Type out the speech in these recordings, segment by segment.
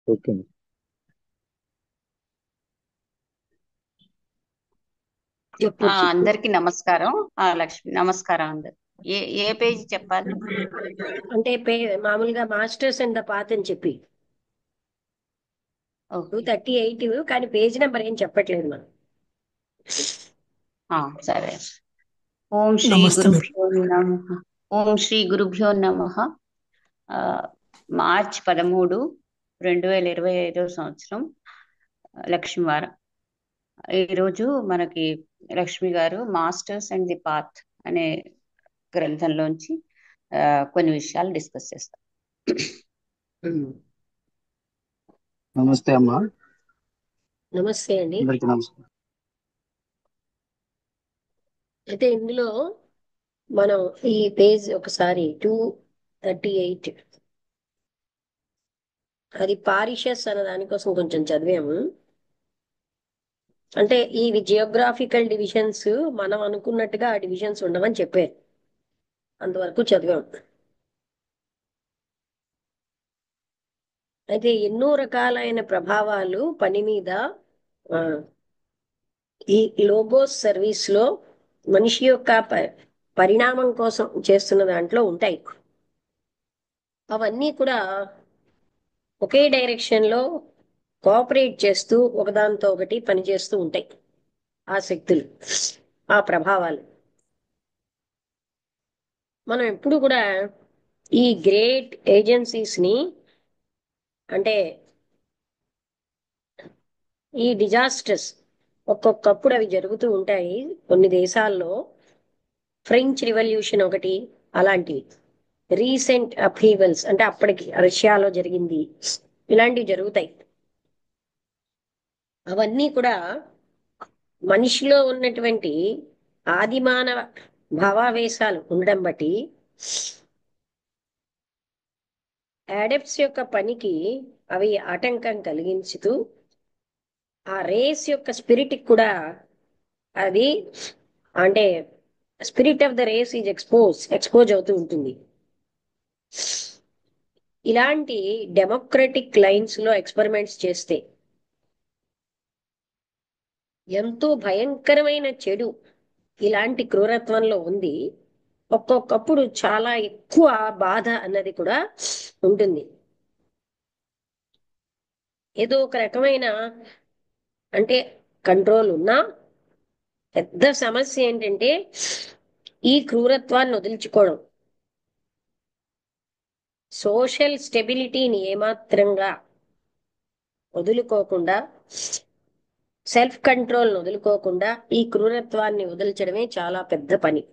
Okay. చెప్పొచ్చు. అందరికీ నమస్కారం. లక్ష్మి నమస్కారం అందరు. ఏ ఏ పేజీ చెప్పాలి? అంటే మామూలుగా మాస్టర్స్ అండ్ ద పాత్ అని చెప్పి ఓకే. 238, కానీ పేజ్ నెంబర్ ఏం చెప్పట్లేదు మనం. సరే. ఓం శ్రీ నమస్తే మేడం. గురుభ్యో నమః. ఓం శ్రీ గురుభ్యో నమః. మార్చ్ 13, 2025 సంవత్సరం, లక్ష్మీవారం. ఈరోజు మనకి లక్ష్మి గారు మాస్టర్స్ అండ్ ది పాత్ అనే గ్రంథంలోంచి కొన్ని విషయాలు డిస్కస్ చేస్తాం. నమస్తే అమ్మా. నమస్తే అండి. అందరికీ నమస్కారం. అయితే ఇందులో మనం ఈ పేజ్ ఒకసారి 238, అది పారిషస్ అన్న దానికోసం కొంచెం చదివాము. అంటే ఈ జియోగ్రాఫికల్ డివిజన్స్ మనం అనుకున్నట్టుగా ఆ డివిజన్స్ ఉండవని చెప్పారు. అంతవరకు చదివాం. అయితే ఎన్నో రకాలైన ప్రభావాలు పని మీద ఆ, ఈ లోగోస్ సర్వీస్ లో మనిషి యొక్క పరిణామం కోసం చేస్తున్న దాంట్లో ఉంటాయి. అవన్నీ కూడా ఒకే డైరెక్షన్ లో కోఆపరేట్ చేస్తూ ఒకదానితో ఒకటి పనిచేస్తూ ఉంటాయి. ఆ శక్తులు, ఆ ప్రభావాలు మనం ఎప్పుడు కూడా ఈ గ్రేట్ ఏజెన్సీస్ ని, అంటే ఈ డిజాస్టర్స్ ఒక్కొక్కప్పుడు అవి జరుగుతూ ఉంటాయి కొన్ని దేశాల్లో. ఫ్రెంచ్ రివల్యూషన్ ఒకటి అలాంటివి. రీసెంట్ అప్హీవల్స్ అంటే అప్పటికి రష్యాలో జరిగింది, ఇలాంటివి జరుగుతాయి. అవన్నీ కూడా మనిషిలో ఉన్నటువంటి ఆదిమానవ భావావేశాలు ఉండడం బట్టి యాడప్ట్స్ యొక్క పనికి అవి ఆటంకం కలిగించుతూ ఆ రేస్ యొక్క స్పిరిట్ కూడా అది, అంటే spirit of the race is expose అవుతూ ఉంటుంది. ఇలాంటి డెమోక్రటిక్ లైన్స్ లో ఎక్స్పెరిమెంట్స్ చేస్తే ఎంతో భయంకరమైన చెడు ఇలాంటి క్రూరత్వంలో ఉంది. ఒక్కొక్కప్పుడు చాలా ఎక్కువ బాధ అన్నది కూడా ఉంటుంది. ఏదో ఒక రకమైన, అంటే కంట్రోల్ ఉన్నా పెద్ద సమస్య ఏంటంటే ఈ క్రూరత్వాన్ని వదిలించుకోవడం. సోషల్ స్టెబిలిటీని ఏమాత్రంగా వదులుకోకుండా, సెల్ఫ్ కంట్రోల్ వదులుకోకుండా ఈ క్రూరత్వాన్ని వదిలించడమే చాలా పెద్ద పని.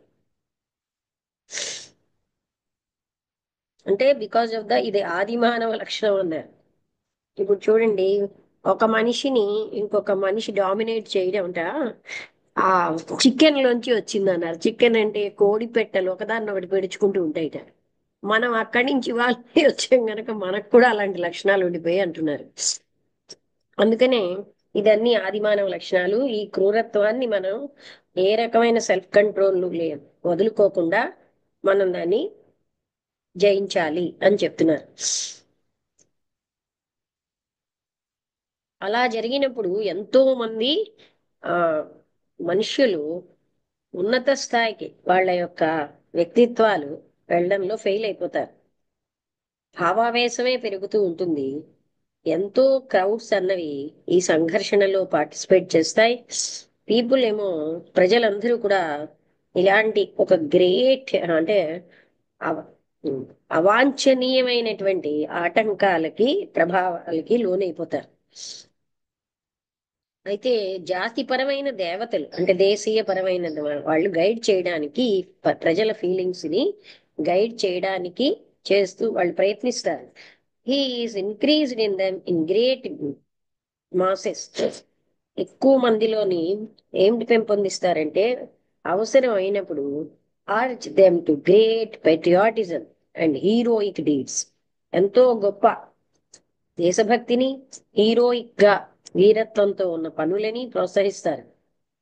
అంటే బికాజ్ ఆఫ్ ఇది ఆది మానవ లక్షణం అన్నారు. ఇప్పుడు చూడండి, ఒక మనిషిని ఇంకొక మనిషి డామినేట్ చేయడం అంట ఆ చికెన్ లోంచి వచ్చింది అన్నారు. చికెన్ అంటే కోడి పెట్టెలు ఒకదాన్ని ఒకటి పెడుచుకుంటూ ఉంటాయిట. మనం అక్కడి నుంచి వాళ్ళకి వచ్చాం గనక మనకు కూడా అలాంటి లక్షణాలు ఉండిపోయి అంటున్నారు. అందుకనే ఇదన్నీ ఆదిమానవ లక్షణాలు. ఈ క్రూరత్వాన్ని మనం ఏ రకమైన సెల్ఫ్ కంట్రోల్ లేదు వదులుకోకుండా మనం దాన్ని జయించాలి అని చెప్తున్నారు. అలా జరిగినప్పుడు ఎంతో మంది ఆ మనుష్యులు ఉన్నత స్థాయికి వాళ్ళ యొక్క వ్యక్తిత్వాలు వెళ్ళడంలో ఫెయిల్ అయిపోతారు. భావావేశమే పెరుగుతూ ఉంటుంది. ఎంతో క్రౌడ్స్ అన్నవి ఈ సంఘర్షణలో పార్టిసిపేట్ చేస్తాయి. పీపుల్ ఏమో, ప్రజలందరూ కూడా ఇలాంటి ఒక గ్రేట్, అంటే అవ- అవాంఛనీయమైనటువంటి ఆటంకాలకి ప్రభావాలకి లోనైపోతారు. అయితే జాతిపరమైన దేవతలు, అంటే దేశీయ పరమైన వాళ్ళు గైడ్ చేయడానికి, ప్రజల ఫీలింగ్స్ ని గైడ్ చేయడానికి చేస్తూ వాళ్ళు ప్రయత్నిస్తారు. He is increased in them in great masses. ఎక్కువ మందిలోని ఏమిటి పెంపొందిస్తారంటే అవసరం అయినప్పుడు arch them to great patriotism and heroic deeds. ఎంతో గొప్ప దేశభక్తిని, హీరోయిక్ గా వీరత్వంతో ఉన్న పనులని ప్రోత్సహిస్తారు.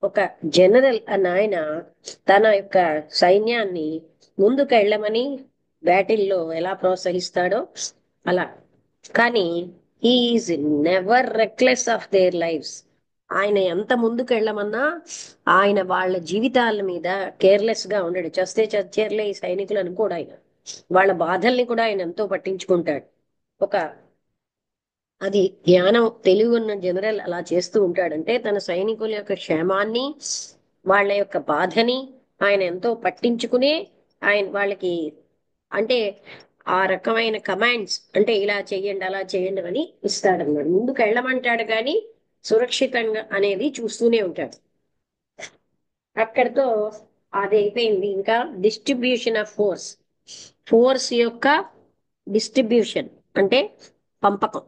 ఒక జనరల్ అన్న ఆయన తన యొక్క సైన్యాన్ని ముందుకు వెళ్ళమని బ్యాటిల్లో ఎలా ప్రోత్సహిస్తాడో అలా. కానీ is never reckless of their lifes. ఆయన ఎంత ముందుకు వెళ్ళమన్నా ఆయన వాళ్ళ జీవితాల మీద కేర్లెస్ గా ఉండడు. చస్తే చచ్చేర్లే ఈ సైనికులు అని కూడా ఆయన వాళ్ళ బాధల్ని కూడా ఆయన ఎంతో పట్టించుకుంటాడు. ఒక అది జ్ఞానం తెలివి ఉన్న జనరల్ అలా చేస్తూ ఉంటాడంటే తన సైనికుల యొక్క క్షేమాన్ని వాళ్ళ యొక్క బాధని ఆయన ఎంతో పట్టించుకునే ఆయన వాళ్ళకి అంటే ఆ రకమైన కమాండ్స్ అంటే ఇలా చెయ్యండి అలా చేయండి అని ఇస్తాడన్నమాట. ముందుకు వెళ్ళమంటాడు కానీ సురక్షితంగా అనేది చూస్తూనే ఉంటాడు. అక్కడితో అది అయిపోయింది. ఇంకా డిస్ట్రిబ్యూషన్ ఆఫ్ ఫోర్స్. ఫోర్స్ యొక్క డిస్ట్రిబ్యూషన్ అంటే పంపకం.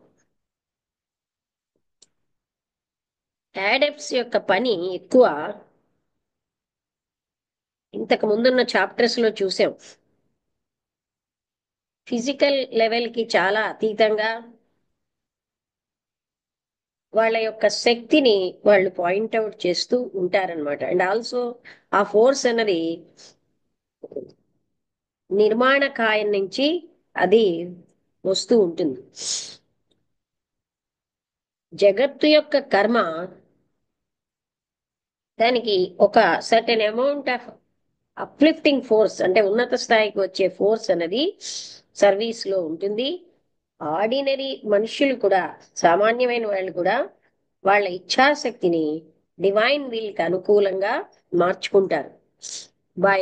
యాడెప్స్ యొక్క పని ఎక్కువ. ఇంతకు ముందున్న చాప్టర్స్ లో చూసాం. ఫిజికల్ లెవెల్ కి చాలా అతీతంగా వాళ్ళ యొక్క శక్తిని వాళ్ళు పాయింట్అవుట్ చేస్తూ ఉంటారనమాట. అండ్ ఆల్సో ఆ ఫోర్స్ అన్నది నిర్మాణ కాయం నుంచి అది వస్తూ ఉంటుంది. జగత్తు యొక్క కర్మ దానికి ఒక certain amount of uplifting force అంటే ఉన్నత స్థాయికి వచ్చే ఫోర్స్ అనేది సర్వీస్ లో ఉంటుంది. ఆర్డినరీ మనుషులు కూడా సామాన్యమైన వాళ్ళు కూడా వాళ్ళ ఇచ్ఛాశక్తిని డివైన్ విల్ కి అనుకూలంగా మార్చుకుంటారు. By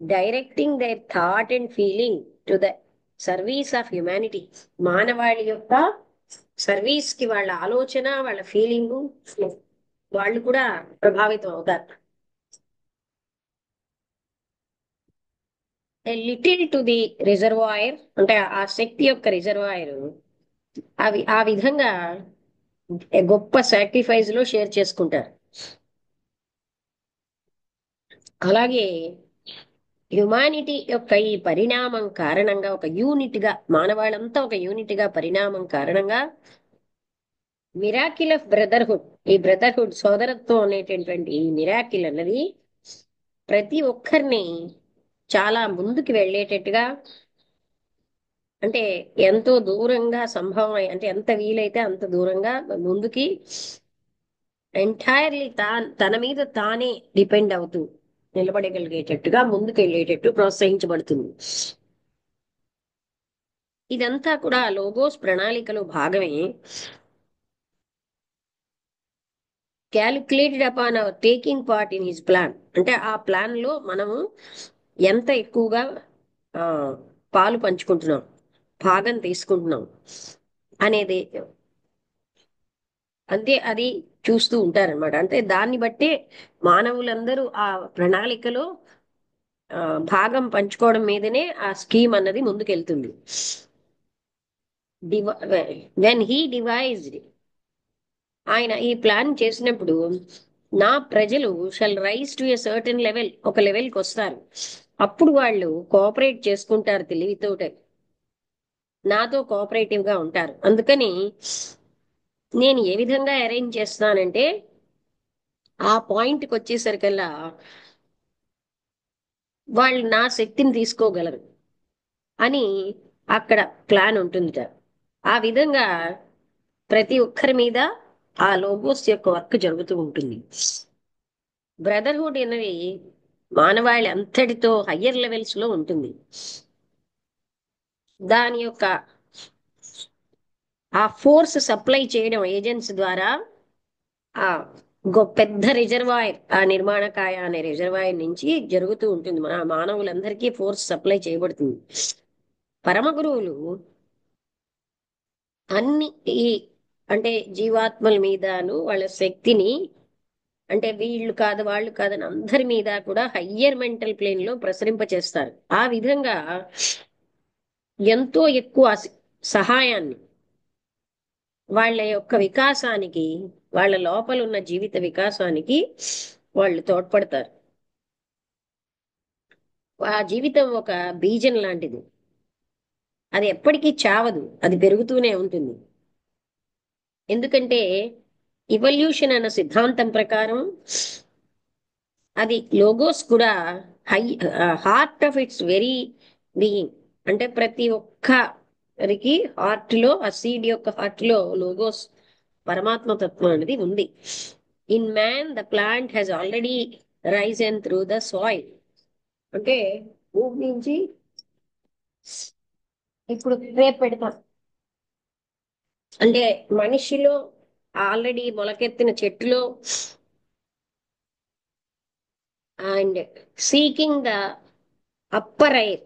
directing their thought and feeling to the service of humanity. మానవాళి యొక్క సర్వీస్ కి వాళ్ళ ఆలోచన వాళ్ళ ఫీలింగ్ వాళ్ళు కూడా ప్రభావితం అవుతారు. లిటిల్ టు ది రిజర్వాయర్ అంటే ఆ శక్తి యొక్క రిజర్వాయర్ అవి ఆ విధంగా గొప్ప సాక్రిఫైస్ లో షేర్ చేసుకుంటారు. అలాగే హ్యుమానిటీ యొక్క ఈ పరిణామం కారణంగా ఒక యూనిట్ గా మానవాళంతా ఒక యూనిట్ గా పరిణామం కారణంగా మిరాకిల్ ఆఫ్ బ్రదర్హుడ్, ఈ బ్రదర్హుడ్ సోదరత్వం అనేటటువంటి ఈ మిరాకిల్ అన్నది ప్రతి ఒక్కరిని చాలా ముందుకు వెళ్ళేటట్టుగా అంటే ఎంతో దూరంగా సంభవం అంటే ఎంత వీలైతే అంత దూరంగా ముందుకి ఎంటైర్లీ తన మీద తానే డిపెండ్ అవుతూ నిలబడగలిగేటట్టుగా ముందుకు వెళ్ళేటట్టు ప్రోత్సహించబడుతుంది. ఇదంతా కూడా లోగోస్ ప్రణాళికలో భాగమే. Calculated upon our taking part in his plan అంటే ఆ ప్లాన్ లో మనము ఎంత ఎక్కువగా ఆ, పాలు పంచుకుంటున్నాం, భాగం తీసుకుంటున్నాం అనేది అంతే అది చూస్తూ ఉంటారనమాట. అంటే దాన్ని బట్టే మానవులందరూ ఆ ప్రణాళికలో ఆ, భాగం పంచుకోవడం మీదనే ఆ స్కీమ్ అన్నది ముందుకెళ్తుంది. వెన్ హీ డివైజ్డ్ ఆయన ఈ ప్లాన్ చేసినప్పుడు నా ప్రజలు shall rise to a certain level ఒక లెవెల్కి వస్తారు. అప్పుడు వాళ్ళు కోఆపరేట్ చేసుకుంటారు, తెలివితోటే నాతో కోఆపరేటివ్ గా ఉంటారు. అందుకని నేను ఏ విధంగా అరేంజ్ చేస్తానంటే ఆ పాయింట్కి వచ్చేసరికల్లా వాళ్ళు నా శక్తిని తీసుకోగలరు అని అక్కడ ప్లాన్ ఉంటుంది. ఆ విధంగా ప్రతి ఒక్కరి మీద ఆ లోగోస్ యొక్క వర్క్ జరుగుతూ ఉంటుంది. బ్రదర్హుడ్ అనేది మానవాళి అంతటితో హయ్యర్ లెవెల్స్ లో ఉంటుంది. దాని యొక్క ఆ ఫోర్స్ సప్లై చేయడం ఏజెంట్స్ ద్వారా ఆ పెద్ద రిజర్వాయర్ ఆ నిర్మాణకాయ అనే రిజర్వాయర్ నుంచి జరుగుతూ ఉంటుంది. మన మానవులందరికీ ఫోర్స్ సప్లై చేయబడుతుంది. పరమ గురువులు అన్ని ఈ అంటే జీవాత్మల మీదను వాళ్ళ శక్తిని అంటే వీళ్ళు కాదు వాళ్ళు కాదని అందరి మీద కూడా హయ్యర్ మెంటల్ ప్లేన్ లో ప్రసరింపచేస్తారు. ఆ విధంగా ఎంతో ఎక్కువ సహాయాన్ని వాళ్ళ యొక్క వికాసానికి వాళ్ళ లోపల ఉన్న జీవిత వికాసానికి వాళ్ళు తోడ్పడతారు. ఆ జీవితం ఒక బీజం లాంటిది, అది ఎప్పటికీ చావదు, అది పెరుగుతూనే ఉంటుంది. ఎందుకంటే ఇవల్యూషన్ అన్న సిద్ధాంతం ప్రకారం అది లోగోస్ కూడా high heart of it's very being అంటే ప్రతి ఒక్క వారికి హార్ట్ లో, ఆ సీడ్ యొక్క హార్ట్ లో లోగోస్ పరమాత్మ తత్వం అనేది ఉంది. In man the plant has already Ryzen through the soil. అంటే భూమి నుంచి ఇప్పుడు రేపు పెడతాం. అంటే మనిషిలో ఆల్రెడీ మొలకెత్తిన చెట్టులో and seeking the upper air,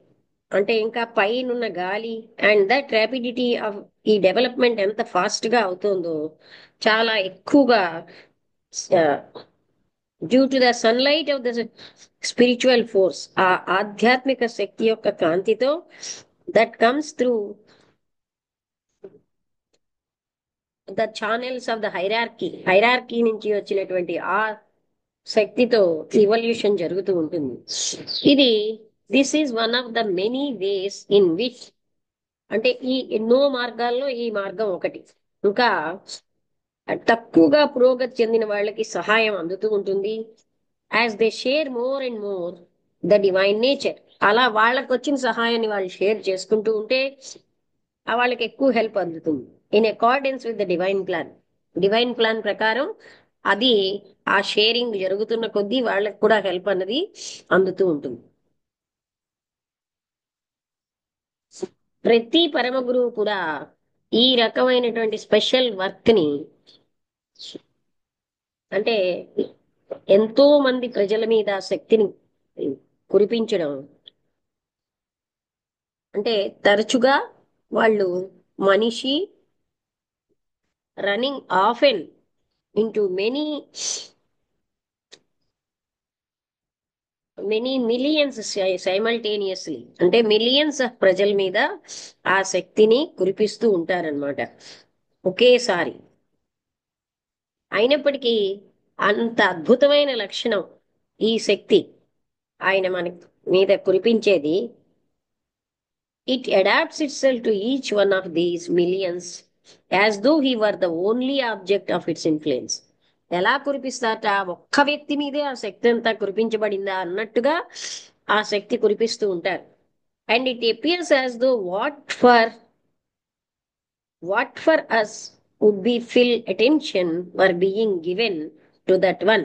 అంటే ఇంకా పైనున్న గాలి, అండ్ దట్ ర్యాపిడిటీ ఆఫ్ ఈ డెవలప్మెంట్ ఎంత ఫాస్ట్ గా అవుతుందో, చాలా ఎక్కువగా due to the sunlight of the spiritual force, ఆ ఆధ్యాత్మిక శక్తి యొక్క కాంతితో that comes through the channels of the hierarchy నుంచి వచ్చినటువంటి ఆ శక్తితో ఇవల్యూషన్ జరుగుతూ ఉంటుంది. ఇది this is one of the many ways in which, అంటే ఈ ఎన్నో మార్గాల్లో ఈ మార్గం ఒకటి. ఇంకా తక్కువగా పురోగతి చెందిన వాళ్ళకి సహాయం అందుతూ ఉంటుంది. As they share more and more the divine nature, అలా వాళ్ళకి వచ్చిన సహాయాన్ని వాళ్ళు షేర్ చేసుకుంటూ ఉంటే ఆ వాళ్ళకి ఎక్కువ హెల్ప్ అందుతుంది. In accordance with the divine plan ప్రకారం అది ఆ షేరింగ్ జరుగుతున్న కొద్దీ వాళ్ళకి కూడా హెల్ప్ అన్నది అందుతూ ఉంటుంది. ప్రతి పరమ గురువు కూడా ఈ రకమైనటువంటి స్పెషల్ వర్క్ ని, అంటే ఎంతో మంది ప్రజల మీద శక్తిని కురిపించడం, అంటే తరచుగా వాళ్ళు మనిషి running often into many millions simultaneously, అంటే మిలియన్స్ ఆఫ్ ప్రజల మీద ఆ శక్తిని కురిపిస్తూ ఉంటారనమాట ఒకేసారి. అయినప్పటికీ అంత అద్భుతమైన లక్షణం ఈ శక్తి ఆయన మన మీద కురిపించేది. It adapts itself to each one of these millions as though he were the only object of its influence. ఎలా కురిపిస్తారట, ఒక్క వ్యక్తి మీదే ఆ శక్తి అంతా కురిపించబడిందా అన్నట్టుగా ఆ శక్తి కురిపిస్తూ ఉంటారు. And it appears as though what for us would be full attention were being given to that one.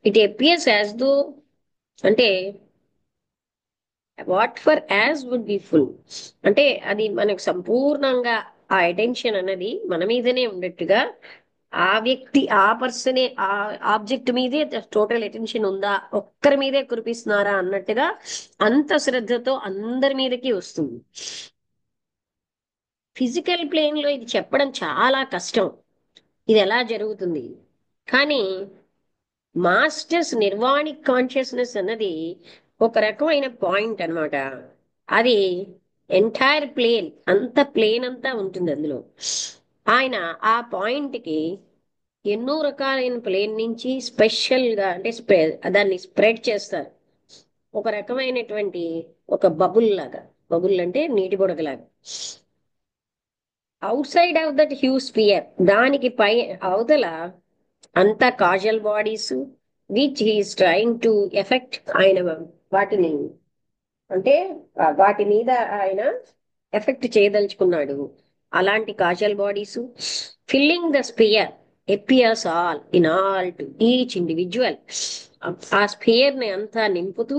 It appears as though, అంటే what for as would be full, అంటే అది మనకు సంపూర్ణంగా ఆ అటెన్షన్ అన్నది మన మీదనే ఉన్నట్టుగా, ఆ వ్యక్తి ఆ పర్సనే ఆ ఆబ్జెక్ట్ మీదే టోటల్ అటెన్షన్ ఉందా, ఒక్కరి మీదే కురిపిస్తున్నారా అన్నట్టుగా అంత శ్రద్ధతో అందరి మీదకి వస్తుంది. ఫిజికల్ ప్లేన్ లో ఇది చెప్పడం చాలా కష్టం, ఇది ఎలా జరుగుతుంది. కానీ మాస్టర్స్ నిర్వాణిక్ కాన్షియస్నెస్ అన్నది ఒక రకమైన పాయింట్ అన్నమాట. అది ఎంటైర్ ప్లేన్, అంత ప్లేన్ అంతా ఉంటుంది అందులో. ఆయన ఆ పాయింట్ కి ఎన్నో రకాలైన ప్లేన్ నుంచి స్పెషల్ గా, అంటే దాన్ని స్ప్రెడ్ చేస్తారు. ఒక రకమైనటువంటి ఒక బబుల్ లాగా, బబుల్ అంటే నీటి బుడగలాగా. Outside of that huge sphere, దానికి పై అవతల అంతా causal bodies which he's trying to affect, ఆయన వాటిని, అంటే వాటి మీద ఆయన ఎఫెక్ట్ చేయదలుచుకున్నాడు. అలాంటి causal bodies filling the sphere appears all to each individual. ఆ స్పియర్ ని అంతా నింపుతూ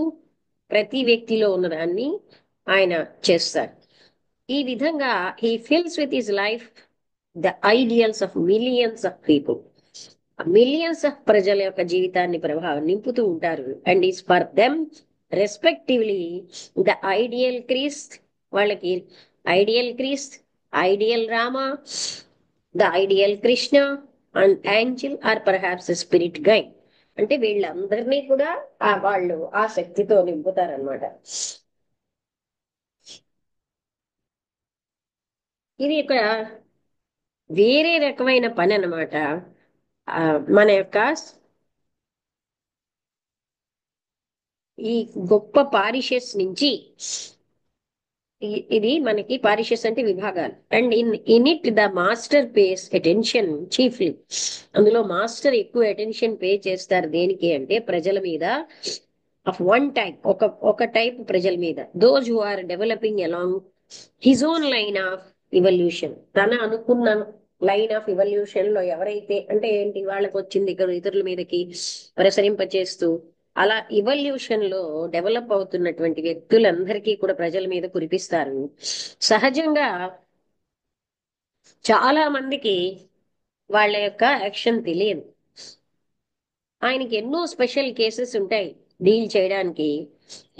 ప్రతి వ్యక్తిలో ఉన్నదాన్ని ఆయన చేస్తారు. ఈ విధంగా he fills with his life the ideals of millions of people. Millions of ప్రజల యొక్క జీవితాన్ని ప్రభావం నింపుతూ ఉంటారు. And is for them respectively the ideal Christ, వాళ్ళకి ideal Christ, ideal Rama, the ideal Krishna and angel or perhaps spirit guide. అంటే వీళ్ళందరినీ కూడా వాళ్ళు ఆ శక్తితో నింపుతారనమాట. ఇది ఒక వేరే రకమైన పని అన్నమాట. మన యొక్క ఈ గొప్ప పారిషస్ నుంచి, ఇది మనకి పారిషస్ అంటే విభాగాలు. And in it the master pays attention chiefly, అందులో మాస్టర్ ఎక్కువ అటెన్షన్ పే చేస్తారు దేనికి అంటే ప్రజల మీద, ఆఫ్ వన్ టైప్, ఒక టైప్ ప్రజల మీద, those who are developing along his own line of evolution. తన అనుకున్న లైన్ ఆఫ్ ఇవల్యూషన్ లో ఎవరైతే అంటే ఏంటి వాళ్ళకి వచ్చింది ఇక్కడ ఇతరుల మీదకి ప్రసరింపచేస్తూ అలా ఇవల్యూషన్ లో డెవలప్ అవుతున్నటువంటి వ్యక్తులందరికీ కూడా ప్రజల మీద కురిపిస్తారు. సహజంగా చాలా మందికి వాళ్ళ యొక్క యాక్షన్ తెలియదు. ఆయనకి ఎన్నో స్పెషల్ కేసెస్ ఉంటాయి డీల్ చేయడానికి.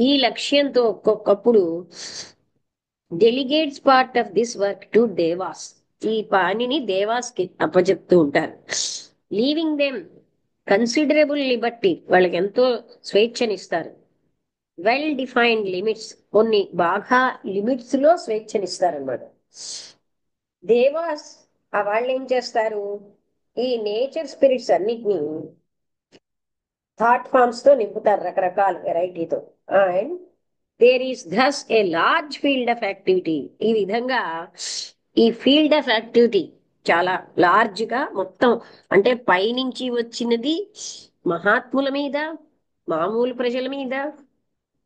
ఈ లక్ష్యంతో ఒక్కొక్కప్పుడు delegates part of this work to devas. ఈ పనిని దేవాస్ కి అప్పచెప్తూ ఉంటారు. లీవింగ్ దెమ్ కన్సిడరబుల్ లిబర్టీ, వాళ్ళకి ఎంతో స్వేచ్ఛనిస్తారు. వెల్ డిఫైన్డ్ లిమిట్స్, కొన్ని బాగా లిమిట్స్ లో స్వేచ్ఛనిస్తారనమాట. దేవాస్ వాళ్ళు ఏం చేస్తారు, ఈ నేచర్ స్పిరిట్స్ అన్నిటినీ థాట్ ఫామ్స్ తో నింపుతారు రకరకాల వెరైటీతో. And there is thus a large field of activity. ఈ విధంగా ఈ ఫీల్డ్ ఆఫ్ యాక్టివిటీ చాలా లార్జ్ గా మొత్తం, అంటే పైనుంచి వచ్చినది మహాత్ముల మీద, మామూలు ప్రజల మీద,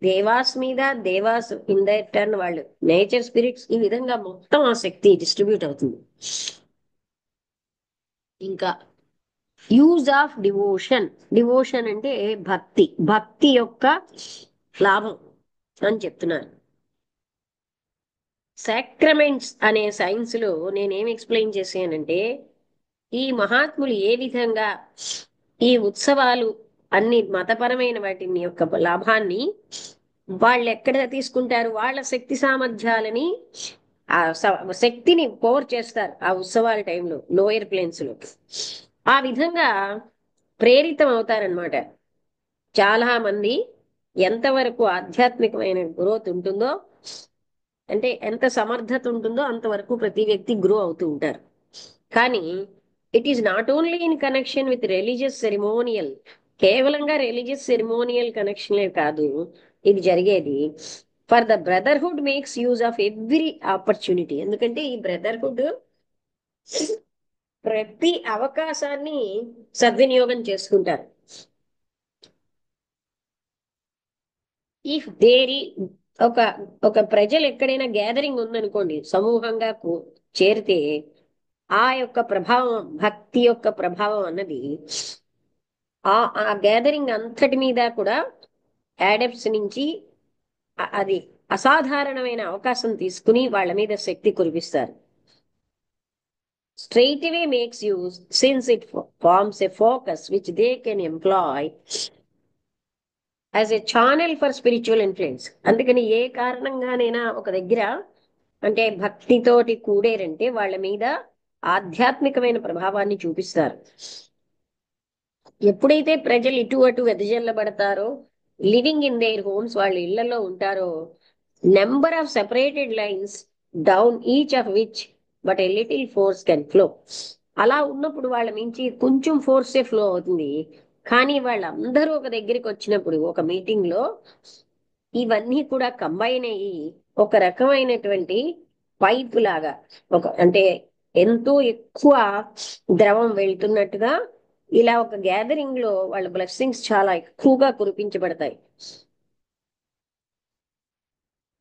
దేవాస్ మీద, దేవాస్ ఇన్ దర్ టర్న్ వాళ్ళు నేచర్ స్పిరిట్స్, ఈ విధంగా మొత్తం ఆ శక్తి డిస్ట్రిబ్యూట్ అవుతుంది. ఇంకా యూజ్ ఆఫ్ డివోషన్. డివోషన్ అంటే భక్తి, భక్తి యొక్క లాభం అని చెప్తున్నారు. సాక్రమెంట్స్ అనే సైన్స్ లో నేనేం ఎక్స్ప్లెయిన్ చేశానంటే, ఈ మహాత్ములు ఏ విధంగా ఈ ఉత్సవాలు అన్ని మతపరమైన వాటిని యొక్క లాభాన్ని వాళ్ళు ఎక్కడ తీసుకుంటారు, వాళ్ళ శక్తి సామర్థ్యాలని ఆ శక్తిని పోర్ చేస్తారు ఆ ఉత్సవాల టైంలో లోయర్ ప్లేన్స్ లో. ఆ విధంగా ప్రేరితం అవుతారనమాట. చాలా మంది ఎంతవరకు ఆధ్యాత్మికమైన గ్రోత్ ఉంటుందో, అంటే ఎంత సమర్థత ఉంటుందో అంతవరకు ప్రతి వ్యక్తి గ్రో అవుతూ ఉంటారు. కానీ it is not only in connection with religious ceremonial. కేవలంగా రిలీజియస్ సెరిమోనియల్ కనెక్షన్లే కాదు ఇది జరిగేది. For the brotherhood makes use of every opportunity. ఎందుకంటే ఈ బ్రదర్హుడ్ ప్రతి అవకాశాన్ని సద్వినియోగం చేసుకుంటారు. ఇఫ్ దేరి ఒక ఒక ప్రజలు ఎక్కడైనా గ్యాదరింగ్ ఉందనుకోండి, సమూహంగా చేరితే ఆ యొక్క ప్రభావం, భక్తి యొక్క ప్రభావం అన్నది ఆ ఆ గ్యాదరింగ్ అంతటి మీద కూడా యాడప్ట్స్ నుంచి అది అసాధారణమైన అవకాశం తీసుకుని వాళ్ళ మీద శక్తి కురిపిస్తారు. Straight away makes use since it forms a focus which they can employ as a channel for spiritual influence. అందుకని ఏ కారణంగానైనా ఒక దగ్గర అంటే భక్తితోటి కూడేరంటే వాళ్ళ మీద ఆధ్యాత్మికమైన ప్రభావాన్ని చూపిస్తారు. ఎప్పుడైతే ప్రజలు ఇటు అటు వెదజల్లబడతారో, లివింగ్ ఇన్ దేర్ హోమ్స్, వాళ్ళ ఇళ్లలో ఉంటారో, number of separated lines down each of which but a little force can flow. అలా ఉన్నప్పుడు వాళ్ళ మించి కొంచెం ఫోర్సే ఫ్లో అవుతుంది. కానీ వాళ్ళందరూ ఒక దగ్గరికి వచ్చినప్పుడు ఒక మీటింగ్ లో ఇవన్నీ కూడా కంబైన్ అయ్యి ఒక రకమైనటువంటి పైప్ లాగా, ఒక అంటే ఎంతో ఎక్కువ ద్రవం వెళ్తున్నట్టుగా ఇలా ఒక గ్యాదరింగ్ లో వాళ్ళ బ్లెస్సింగ్స్ చాలా ఎక్కువగా కురిపించబడతాయి.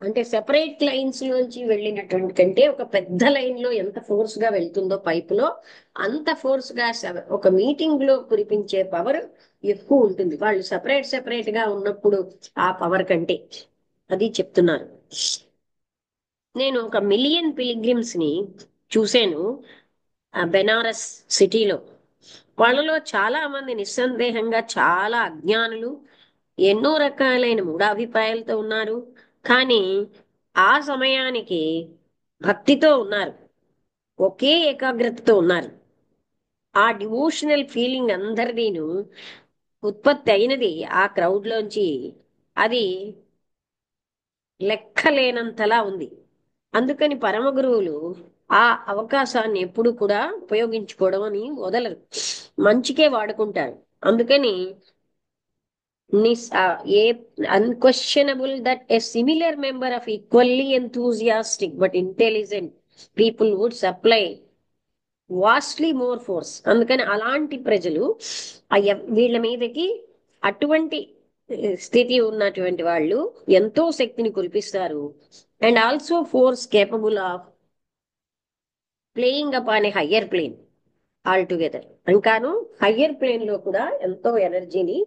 అంటే సెపరేట్ లైన్స్ నుంచి వెళ్ళినటువంటి కంటే ఒక పెద్ద లైన్ లో ఎంత ఫోర్స్ గా వెళ్తుందో పైపులో, అంత ఫోర్స్ గా ఒక మీటింగ్ లో కురిపించే పవర్ ఎక్కువ ఉంటుంది వాళ్ళు సెపరేట్ గా ఉన్నప్పుడు ఆ పవర్ కంటే. అది చెప్తున్నారు. నేను ఒక మిలియన్ పిలిగ్రిమ్స్ ని చూశాను బెనారస్ సిటీలో. వాళ్ళలో చాలా మంది నిస్సందేహంగా చాలా అజ్ఞానులు, ఎన్నో రకాలైన మూఢాభిప్రాయాలతో ఉన్నారు. కానీ ఆ సమయానికి భక్తితో ఉన్నారు, ఒకే ఏకాగ్రతతో ఉన్నారు. ఆ డివోషనల్ ఫీలింగ్ అందరిదీను ఉత్పత్తి అయినది ఆ క్రౌడ్ లోంచి. అది లెక్కలేనంతలా ఉంది. అందుకని పరమ గురువులు ఆ అవకాశాన్ని ఎప్పుడు కూడా ఉపయోగించుకోవడం అని వదలరు, మంచికే వాడుకుంటారు. అందుకని ఏ unquestionable that a similar member of equally enthusiastic but intelligent people would supply vastly more force. అందుకని అలాంటి ప్రజలు వీళ్ళ మీదకి అటువంటి స్థితి ఉన్నటువంటి వాళ్ళు ఎంతో శక్తిని కురిపిస్తారు. And also force capable of playing up అనే హయ్యర్ ప్లేన్ ఆల్ టుగెదర్. ఇంకాను హయ్యర్ ప్లేన్ లో కూడా ఎంతో ఎనర్జీని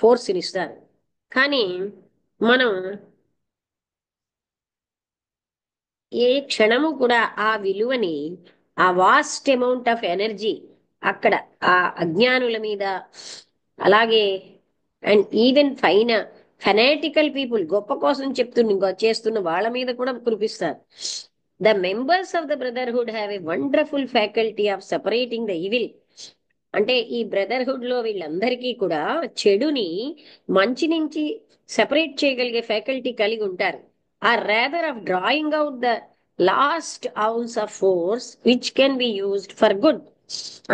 ఫోర్స్ ని ఇస్తారు. కానీ మనం ఏ క్షణము కూడా ఆ విలువని, ఆ వాస్ట్ అమౌంట్ ఆఫ్ ఎనర్జీ అక్కడ ఆ అజ్ఞానుల మీద, అలాగే అండ్ ఈవెన్ ఫెనాటికల్ పీపుల్, గొప్ప కోసం చేస్తున్న వాళ్ళ మీద కూడా కురిపిస్తారు. The members of the brotherhood have a wonderful faculty of separating the evil. అంటే ఈ బ్రదర్హుడ్ లో వీళ్ళందరికీ కూడా చెడుని మంచి నుంచి సెపరేట్ చేయగలిగే ఫ్యాకల్టీ కలిగి ఉంటారు. Or rather of drawing out the last ounce of force which can be used for good.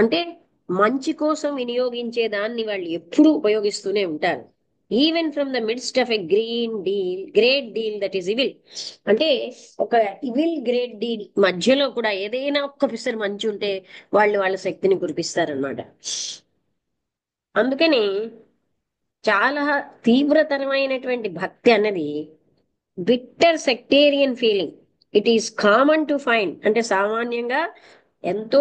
అంటే మంచి కోసం వినియోగించే దాన్ని వాళ్ళు ఎప్పుడూ ఉపయోగిస్తూనే ఉంటారు. Even from the midst of a great deal that is evil. అంటే ఒక ఇవిల్ గ్రేట్ డీల్ మధ్యలో కూడా ఏదైనా ఒక్క పిసర్ మంచి ఉంటే వాళ్ళు వాళ్ళ శక్తిని కురిపిస్తారనమాట. అందుకని చాలా తీవ్రతరమైనటువంటి భక్తి అన్నది bitter sectarian feeling. It is common to find. అంటే సామాన్యంగా ఎంతో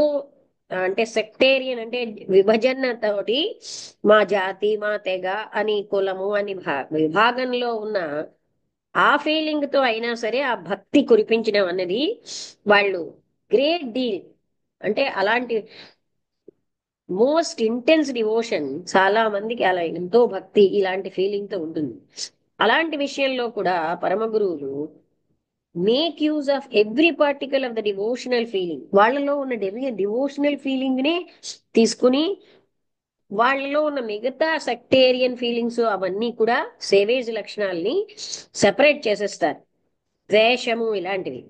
అంటే సెక్టేరియన్ అంటే విభజనతోటి మా జాతి, మా తెగ అని, కులము అని విభాగంలో ఉన్న ఆ ఫీలింగ్ తో అయినా సరే ఆ భక్తి కురిపించడం అన్నది వాళ్ళు గ్రేట్ డీల్. అంటే అలాంటి మోస్ట్ ఇంటెన్స్ డివోషన్ చాలా మందికి అలా ఎంతో భక్తి ఇలాంటి ఫీలింగ్ తో ఉంటుంది. అలాంటి విషయంలో కూడా పరమ గురువులు make use of every particle of the devotional feeling. వాళ్ళలో ఉన్న డివోషనల్ ఫీలింగ్ ని తీసుకుని వాళ్ళలో ఉన్న మిగతా సెక్టేరియన్ ఫీలింగ్స్ అవన్నీ కూడా సేవేజ్ లక్షణాలని సెపరేట్ చేసేస్తారు. ద్వేషము ఇలాంటివి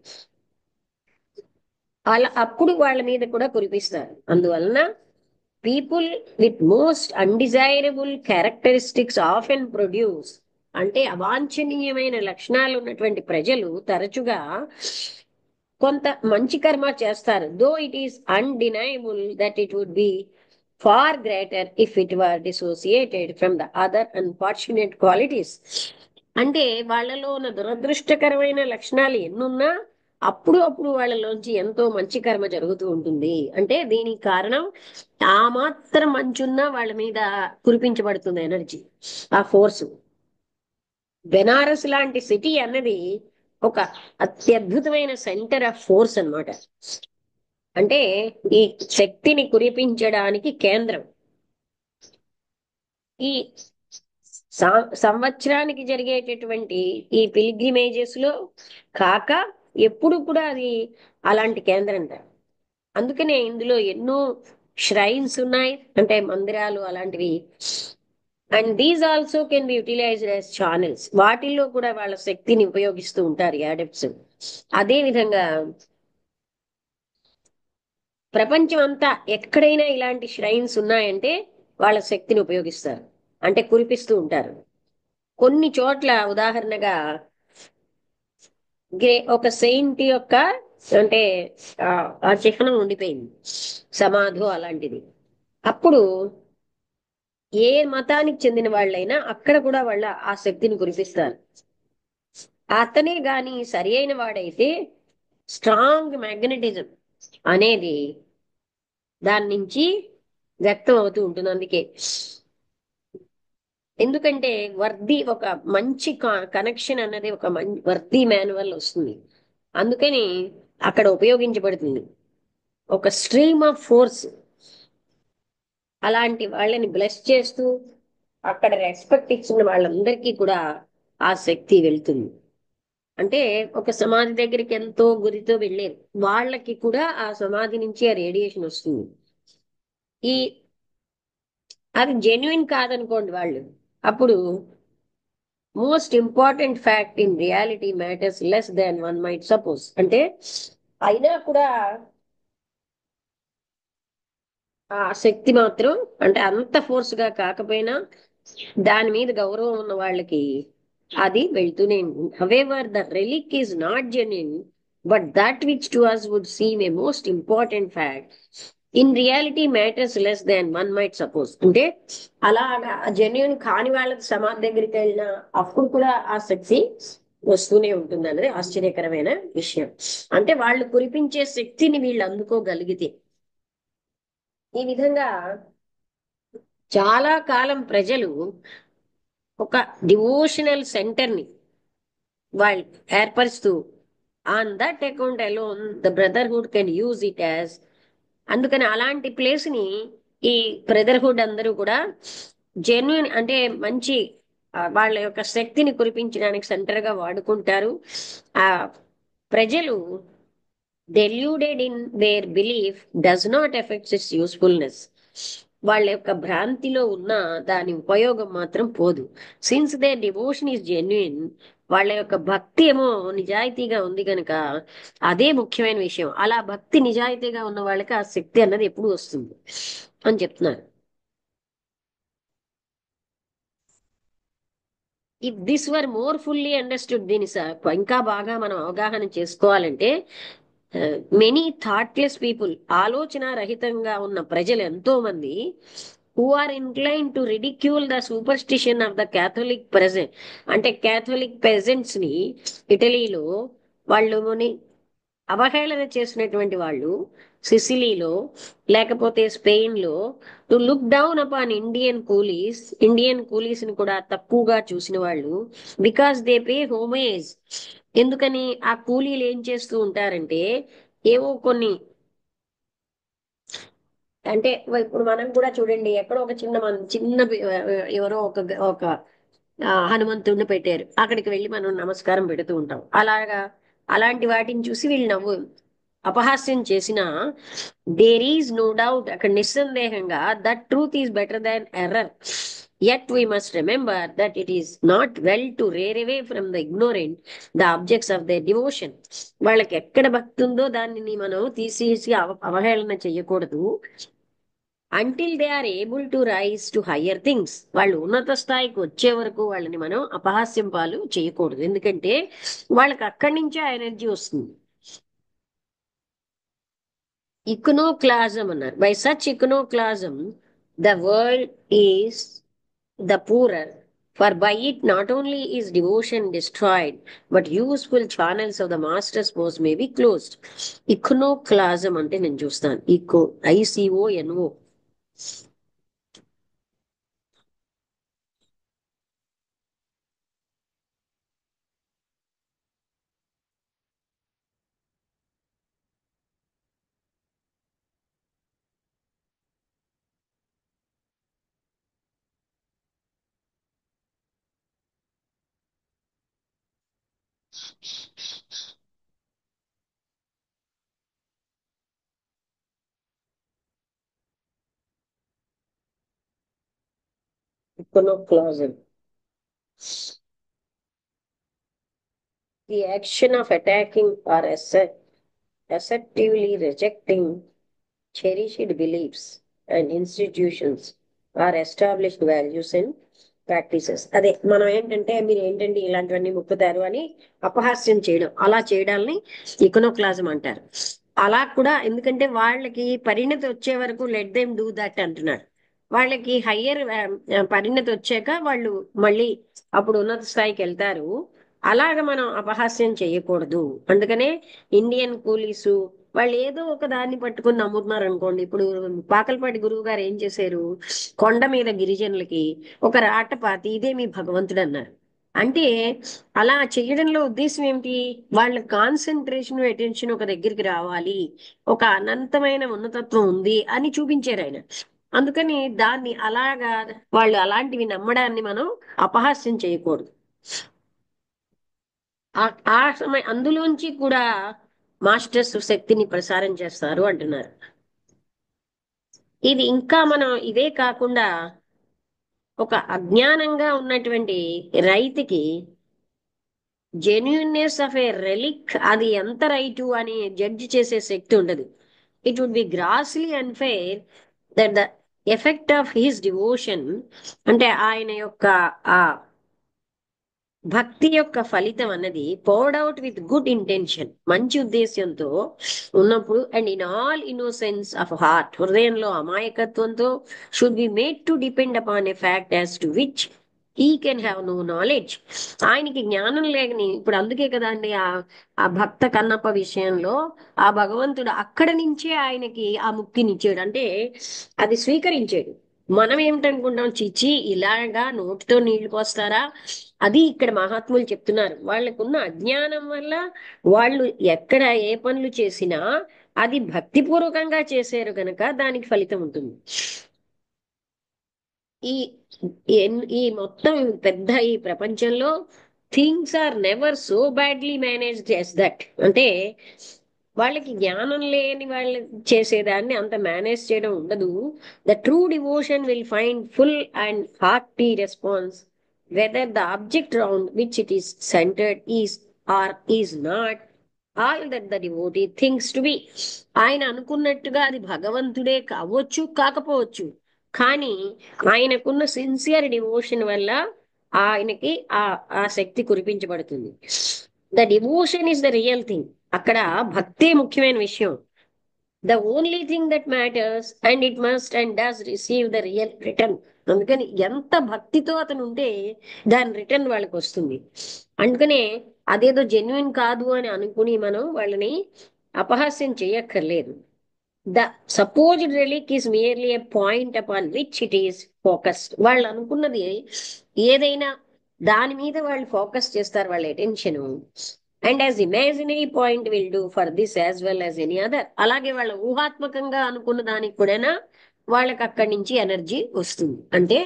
అలా అప్పుడు వాళ్ళ మీద కూడా కురిపిస్తారు. అందువలన people with most undesirable characteristics often produce. అంటే అవాంఛనీయమైన లక్షణాలు ఉన్నటువంటి ప్రజలు తరచుగా కొంత మంచి కర్మ చేస్తారు. Though it is undeniable that it would be far greater if it were dissociated from the other unfortunate qualities. అంటే వాళ్ళలో ఉన్న దురదృష్టకరమైన లక్షణాలు ఎన్నున్నా అప్పుడు అప్పుడు వాళ్ళలోంచి ఎంతో మంచి కర్మ జరుగుతూ ఉంటుంది. అంటే దీనికి కారణం ఆ మాత్రం మంచున్నా వాళ్ళ మీద కురిపించబడుతుంది ఎనర్జీ, ఆ ఫోర్స్. బెనారస్ లాంటి సిటీ అన్నది ఒక అత్యద్భుతమైన సెంటర్ ఆఫ్ ఫోర్స్ అన్నమాట. అంటే ఈ శక్తిని కురిపించడానికి కేంద్రం. ఈ సంవత్సరానికి జరిగేటటువంటి ఈ పిల్గ్రిమేజెస్ లో కాక ఎప్పుడు కూడా అది అలాంటి కేంద్రం. అందుకనే ఇందులో ఎన్నో ష్రైన్స్ ఉన్నాయి, అంటే మందిరాలు అలాంటివి. And these also can be utilised as channels. వాటిల్లో కూడా వాళ్ళ శక్తిని ఉపయోగిస్తూ ఉంటారు యాడెప్ట్స్. అదే విధంగా ప్రపంచం అంతా ఎక్కడైనా ఇలాంటి ష్రైన్స్ ఉన్నాయంటే వాళ్ళ శక్తిని ఉపయోగిస్తారు, అంటే కురిపిస్తూ ఉంటారు. కొన్ని చోట్ల ఉదాహరణగా ఒక సెయింట్ యొక్క అంటే ఆ చిహ్నం ఉండిపోయింది, సమాధో అలాంటిది. అప్పుడు ఏ మతానికి చెందిన వాళ్ళైనా అక్కడ కూడా వాళ్ళ ఆ శక్తిని కురిపిస్తారు. అతనే గాని సరి అయిన వాడైతే స్ట్రాంగ్ మ్యాగ్నెటిజం అనేది దాని నుంచి వ్యక్తం అవుతూ ఉంటుంది. అందుకే ఎందుకంటే వర్ది ఒక మంచి కనెక్షన్ అన్నది ఒక వర్ది మాన్యువల్ వస్తుంది. అందుకని అక్కడ ఉపయోగించబడుతుంది ఒక స్ట్రీమ్ ఆఫ్ ఫోర్స్. అలాంటి వాళ్ళని బ్లెస్ చేస్తూ అక్కడ రెస్పెక్ట్ ఇచ్చిన వాళ్ళందరికీ కూడా ఆ శక్తి వెళ్తుంది. అంటే ఒక సమాధి దగ్గరికి ఎంతో గురితో వెళ్ళారు, వాళ్ళకి కూడా ఆ సమాధి నుంచి ఆ రేడియేషన్ వస్తుంది. ఈ అది జెన్యున్ కాదనుకోండి వాళ్ళు, అప్పుడు most important fact in reality matters less than one might suppose. అంటే అయినా కూడా ఆ శక్తి మాత్రం అంటే అంత ఫోర్స్ గా కాకపోయినా దాని మీద గౌరవం ఉన్న వాళ్ళకి అది వెళ్తూనే ఉంటుంది. However the relic is not genuine but that which to us would seem a most important fact in reality matters less than one might suppose. అంటే అలాగా జెన్యున్ కాని వాళ్ళకి సమాధి దగ్గరికి వెళ్ళినా అప్పుడు కూడా ఆ శక్తి వస్తూనే ఉంటుంది అన్నది ఆశ్చర్యకరమైన విషయం. అంటే వాళ్ళు కురిపించే శక్తిని వీళ్ళు అందుకోగలిగితే, ఈ విధంగా చాలా కాలం ప్రజలు ఒక డివోషనల్ సెంటర్ ని వాళ్ళు ఏర్పరుస్తూ, on that account alone the brotherhood can use it as, అందుకని అలాంటి ప్లేస్ ని ఈ బ్రదర్హుడ్ అందరూ కూడా జెన్యున్ అంటే మంచి వాళ్ళ యొక్క శక్తిని కురిపించడానికి సెంటర్ గా వాడుకుంటారు. ఆ ప్రజలు deluded in their belief does not affect its usefulness. వాళ్ళ యొక్క భ్రాంతిలో ఉన్న దాని ఉపయోగం మాత్రం పోదు. Since they devotion is genuine, వాళ్ళ యొక్క భక్తి ఏమో నిజాయితీగా ఉంది కనుక అదే ముఖ్యమైన విషయం. అలా భక్తి నిజాయితీగా ఉన్న వాళ్ళకి ఆ శక్తి అన్నది ఎప్పుడు వస్తుంది అని చెప్తున్నారు. If this were more fully understood, దీని ఇంకా బాగా మనం అవగాహన చేసుకోవాలంటే, మెనీ థాట్లెస్ పీపుల్, ఆలోచన రహితంగా ఉన్న ప్రజలు ఎంతో మంది, who are inclined to ridicule the superstition of the Catholic peasant, అంటే క్యాథలిక్ పెజెంట్స్ ని ఇటలీలో వాళ్ళని అవహేళన చేసినటువంటి వాళ్ళు, సిసిలీలో లేకపోతే స్పెయిన్ లో, to look down upon Indian coolies ని కూడా తక్కువగా చూసిన వాళ్ళు, బికాస్ దే పే హోమేజ్. ఎందుకని ఆ కూలీలు ఏం చేస్తూ ఉంటారంటే, ఏవో కొన్ని అంటే ఇప్పుడు మనం కూడా చూడండి, ఎక్కడో ఒక చిన్న ఎవరో ఒక హనుమంతుడిని పెట్టారు, అక్కడికి వెళ్ళి మనం నమస్కారం పెడుతూ ఉంటాం. అలాంటి వాటిని చూసి వీళ్ళు అపహాస్యం చేసిన, దేర్ ఈజ్ నో డౌట్, అక్కడ నిస్సందేహంగా that truth is better than error. Yet we must remember that it is not well to rear away from the ignorant the objects of their devotion. వాళ్ళకి ఎక్కడ భక్తి ఉందో దానిని మనం తీసేసి అవహేళన చెయ్యకూడదు. Until they are able to rise to higher things, వాళ్ళు ఉన్నత స్థాయికి వచ్చే వరకు వాళ్ళని మనం అపహాస్యం పాలు చేయకూడదు. ఎందుకంటే వాళ్ళకి అక్కడి నుంచే ఆ ఎనర్జీ వస్తుంది. ఇకనోక్లాజం అన్నారు. By such iconoclasm the world is the poorer, for by it not only is devotion destroyed but useful channels of the masters post may be closed. Iconoclasm అంటే నేను చూస్తాను, ICONO. Iconoclasm. The action of attacking or assertively rejecting cherished beliefs and institutions or established values and practices. అదే మనం ఏంటంటే, మీరు ఏంటండి ఇలాంటివన్నీ ముక్కుతారు అని అపహాస్యం చేయడం, అలా చేయడాన్ని ఇకనోక్లాజం అంటారు. అలా కూడా ఎందుకంటే వాళ్ళకి పరిణతి వచ్చే వరకు లెట్ దెమ్ డూ దట్ అంటున్నారు. వాళ్ళకి హయ్యర్ పరిణతి వచ్చాక వాళ్ళు మళ్ళీ అప్పుడు ఉన్నత స్థాయికి వెళ్తారు. అలాగ మనం అపహాస్యం చేయకూడదు. అందుకనే ఇండియన్ కూలీసు వాళ్ళు ఏదో ఒక దాన్ని పట్టుకుని నమ్ముతున్నారు అనుకోండి. ఇప్పుడు పాకలపాటి గురువు గారు ఏం చేశారు, కొండ మీద గిరిజనులకి ఒక రాట పాతి ఇదే మీ భగవంతుడు అన్నారు. అంటే అలా చేయడంలో ఉద్దేశం ఏమిటి, వాళ్ళ కాన్సన్ట్రేషన్ అటెన్షన్ ఒక దగ్గరికి రావాలి, ఒక అనంతమైన ఉన్నతత్వం ఉంది అని చూపించారు ఆయన. అందుకని దాన్ని అలాగా వాళ్ళు అలాంటివి నమ్మడాన్ని మనం అపహాస్యం చేయకూడదు. ఆ సమయం అందులోంచి కూడా మాస్టర్స్ శక్తిని ప్రసారం చేస్తారు అంటున్నారు. ఇది ఇంకా మనం ఇదే కాకుండా ఒక అజ్ఞానంగా ఉన్నటువంటి రైతుకి జెన్యున్నెస్ ఆఫ్ ఏ రెలిక్, అది ఎంత రైటు అని జడ్జి చేసే శక్తి ఉండదు. It would be grossly unfair that the effect of his devotion, అంటే ఆయన యొక్క ఆ భక్తి యొక్క ఫలితం అన్నది poured out with good intention, మంచి ఉద్దేశ్యంతో ఉన్నప్పుడు, and in all innocence of హృదయంలో అమాయకత్వంతో, should be made to depend upon a fact as to which he can have no knowledge. ఆయనకి జ్ఞానం లేకని ఇప్పుడు అందుకే కదా అండి ఆ భక్త కన్నప్ప విషయంలో ఆ భగవంతుడు అక్కడ నుంచే ఆయనకి ఆ ముక్తినిచ్చాడు, అంటే అది స్వీకరించాడు. మనం ఏమిటనుకుంటాం, చిచి ఇలాగా నోటితో నీళ్లు పోస్తారా? అది ఇక్కడ మహాత్ములు చెప్తున్నారు, వాళ్ళకున్న అజ్ఞానం వల్ల వాళ్ళు ఎక్కడ ఏ పనులు చేసినా అది భక్తిపూర్వకంగా చేశారు గనక దానికి ఫలితం ఉంటుంది. ఈ ఈ మొత్తం పెద్ద ఈ ప్రపంచంలో things are never so badly managed as that. అంటే వాళ్ళకి జ్ఞానం లేని వాళ్ళు చేసేదాన్ని అంత మేనేజ్ చేయడం ఉండదు. The true devotion will find full and hearty response whether the object round which it is centred is or is not all that the devotee thinks to be. ఆయన అనుకున్నట్టుగా అది భగవంతుడే కావచ్చు కాకపోవచ్చు, కానీ ఆయనకున్న సిన్సియర్ డివోషన్ వల్ల ఆయనకి ఆ ఆ శక్తి కురిపించబడుతుంది. The devotion is the real thing. అక్కడ భక్తే ముఖ్యమైన విషయం. The only thing that matters and it must and does receive the real return. అందుకని ఎంత భక్తితో అతను ఉంటే దాని రిటర్న్ వాళ్ళకి వస్తుంది. అందుకనే అదేదో జెన్యున్ కాదు అని అనుకుని మనం వాళ్ళని అపహాస్యం చేయక్కర్లేదు. The supposed relic is merely a point upon which it is focused. వాళ్ళు అనుకున్నది ఏదైనా దాని మీద వాళ్ళు ఫోకస్ చేస్తారు వాళ్ళ attention. And as imaginary point will do for this as well as any other. అలాగే వాళ్ళ ఊహాత్మకంగా అనుకున్న దానికి కూడా వాళ్ళకి అక్కడి నుంచి ఎనర్జీ వస్తుంది. అంటే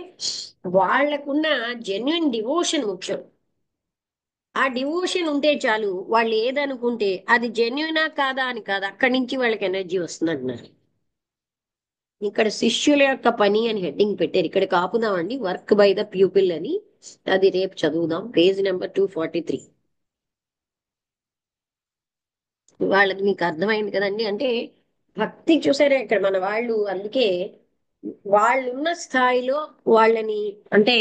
వాళ్ళకున్న జెన్యున్ డివోషన్ ముఖ్యం. ఆ డివోషన్ ఉంటే చాలు, వాళ్ళు ఏదనుకుంటే అది జెన్యునా కాదా అని కాదు, అక్కడి నుంచి వాళ్ళకి ఎనర్జీ వస్తుంది అంటున్నారు. ఇక్కడ శిష్యుల యొక్క పని అని హెడ్డింగ్ పెట్టారు, ఇక్కడికి ఆపుదామండి. వర్క్ బై ద ప్యూపిల్ అని, అది రేపు చదువుదాం. Page number 243. వాళ్ళది మీకు అర్థమైంది కదండి. అంటే భక్తి చూసారా ఇక్కడ మన వాళ్ళు, అందుకే వాళ్ళున్న స్థాయిలో వాళ్ళని, అంటే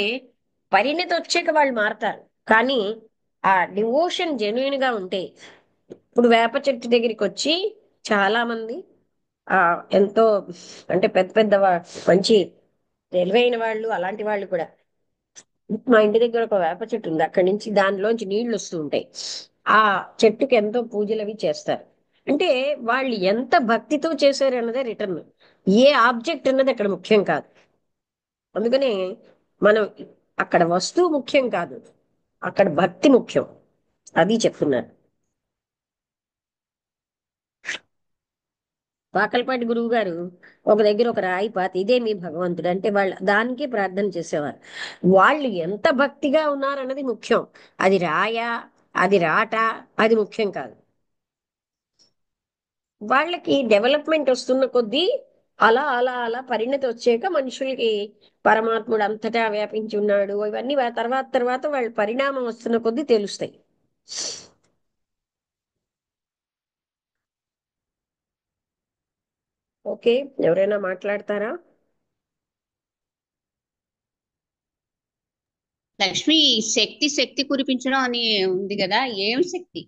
పరిణతి వచ్చాక వాళ్ళు మారతారు, కానీ ఆ డివోషన్ జెన్యున్ గా ఉంటే. ఇప్పుడు వేప చెట్టు దగ్గరికి వచ్చి చాలా మంది ఆ ఎంతో, అంటే పెద్ద పెద్ద మంచి తెలివైన వాళ్ళు, అలాంటి వాళ్ళు కూడా, మా ఇంటి దగ్గర ఒక వేప చెట్టు ఉంది, అక్కడి నుంచి దానిలోంచి నీళ్లు వస్తూ ఉంటాయి. ఆ చెట్టుకి ఎంతో పూజలు అవి చేస్తారు. అంటే వాళ్ళు ఎంత భక్తితో చేశారు అన్నదే రిటర్న్. ఏ ఆబ్జెక్ట్ అన్నది అక్కడ ముఖ్యం కాదు. అందుకనే మనం అక్కడ వస్తువు ముఖ్యం కాదు, అక్కడ భక్తి ముఖ్యం. అది చెప్తున్నారు. పాకలపాటి గురువు గారు ఒక దగ్గర ఒక రాయి పాతి ఇదే మీ భగవంతుడు అంటే వాళ్ళు దానికే ప్రార్థన చేసేవారు. వాళ్ళు ఎంత భక్తిగా ఉన్నారన్నది ముఖ్యం, అది రాయా అది రాట అది ముఖ్యం కాదు. వాళ్ళకి డెవలప్మెంట్ వస్తున్న కొద్దీ అలా అలా అలా పరిణతి వచ్చాక మనుషులకి పరమాత్ముడు అంతటా వ్యాపించి ఉన్నాడు ఇవన్నీ తర్వాత తర్వాత వాళ్ళ పరిణామం వస్తున్న కొద్దీ తెలుస్తాయి. ఓకే, ఎవరైనా మాట్లాడతారా? లక్ష్మి, శక్తి శక్తి కురిపించడం అని ఉంది కదా, ఏం శక్తి?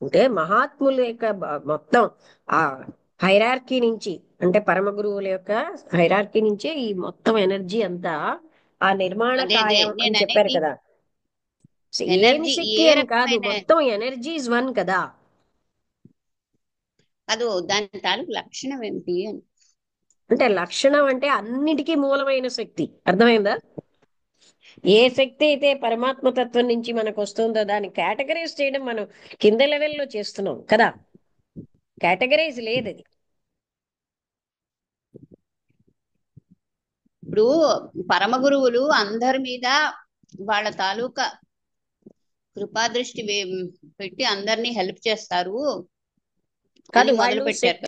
అంటే మహాత్ముల యొక్క మొత్తం ఆ హైరార్కీ నుంచి, అంటే పరమ గురువుల యొక్క హైరార్కీ నుంచే ఈ మొత్తం ఎనర్జీ అంతా ఆ నిర్మాణ అదే అదే కాయం అని నేను చెప్పారు అనేది, కదా. ఏమి ఎనర్జీ శక్తి ఏ అని కాదు, రకమైన, మొత్తం ఎనర్జీ ఇస్ వన్ కదా. కాదు దాని తాలూకు లక్షణం ఏమిటి అని. అంటే లక్షణం అంటే అన్నిటికీ మూలమైన శక్తి, అర్థమైందా? ఏ శక్తి అయితే పరమాత్మ తత్వం నుంచి మనకు వస్తుందో దాన్ని కేటగరైజ్ చేయడం మనం కింద లెవెల్లో చేస్తున్నాం కదా, కేటగరైజ్ లేదు అది. ఇప్పుడు పరమ గురువులు అందరి మీద వాళ్ళ తాలూకా కృపాదృష్టి పెట్టి అందరినీ హెల్ప్ చేస్తారు కాదు, అని మొదలు వాళ్ళు పెట్టారు.